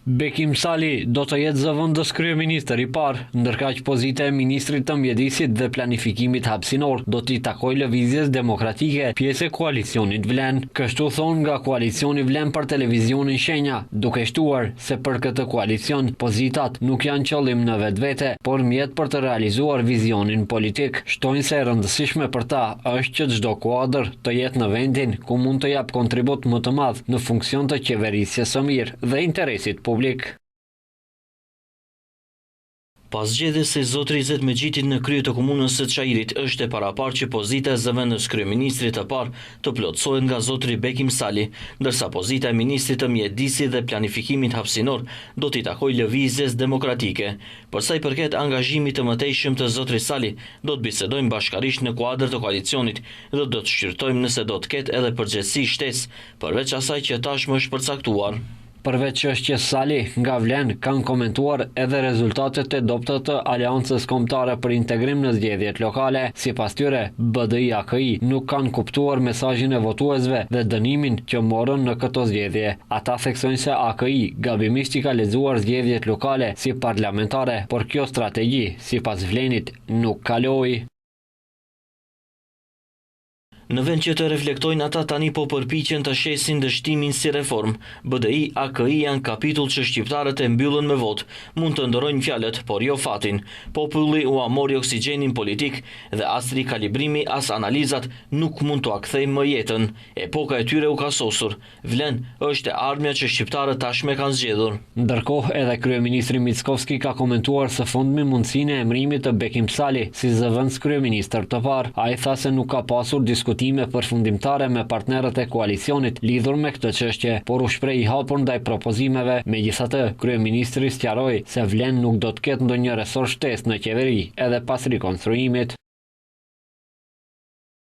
Bekim Sali do të jetë zëvendës kryeministër i parë, ndërkaq pozita e ministrit të mjedisit dhe planifikimit hapësinor do t'i takojë Lëvizjes Demokratike, pjesë e koalicionit Vlen. Kështu thon nga koalicioni Vlen për televizionin Shenja, duke shtuar se për këtë koalicion pozitat nuk janë qëllim në vetvete, por mjet për të realizuar vizionin politik. Shtojnë se e rëndësishme për ta është që çdo kuadër të jetë në vendin ku mund të jap kontribut më të madh në funksion të qeverisjes së mirë dhe interesit publik. Pas zgjedhjes së zotërit Izet Mexhitit në krye të komunës së Çajirit, është e paraparë që pozita e zëvendës kryeministrit të parë të plotësohet nga zotëri Bekim Sali, ndërsa pozita e ministrit të mjedisit dhe planifikimit hapësinor do t'i takojë Lëvizjes Demokratike. Për sa i përket angazhimit të mëtejshëm të zotërit Sali, do të bisedojmë bashkarisht në kuadër të koalicionit dhe do të shqyrtojmë nëse do të ketë edhe përgjegjësi shtesë, përveç asaj që tashmë është përcaktuar. Përveç çështjes Sali, nga Vlen kanë komentuar edhe rezultatet e dobta të Aleancës Kombëtare për Integrim në zgjedhjet lokale. Sipas tyre, BDI-AKI nuk kanë kuptuar mesazhin e votuesve dhe dënimin që morën në këto zgjedhje. Ata theksojnë se AKI gabimisht i ka lexuar zgjedhjet lokale si parlamentare, por kjo strategji, sipas Vlenit, nuk kaloi. Në vend që të reflektojnë, ata tani po përpiqen të shesin dështimin si reformë. BDI, AKI janë kapitull që shqiptarët e mbyllën me votë. Mund të ndërojnë fjalët, por jo fatin. Populli u amori oksigjenin politik dhe as rikalibrimi as analizat nuk mund t'u akthejnë më jetën. Epoka e tyre u ka sosur. Vlen është e ardhmja që shqiptarët tashme kanë zgjedhur. Ndërkohë, edhe kryeministri Mickovski ka komentuar së fundmi mundësinë e emërimit të Bekim Sali si zëvendës kryeministër të parë. Ai tha se nuk ka pasur diskutime përfundimtare me partnerët e koalicionit lidhur me këtë çështje, por u shpreh i hapur ndaj propozimeve. Megjithatë, kryeministri sqaroi se Vlen nuk do të ketë ndonjë resor shtesë në qeveri edhe pas rikonstruimit.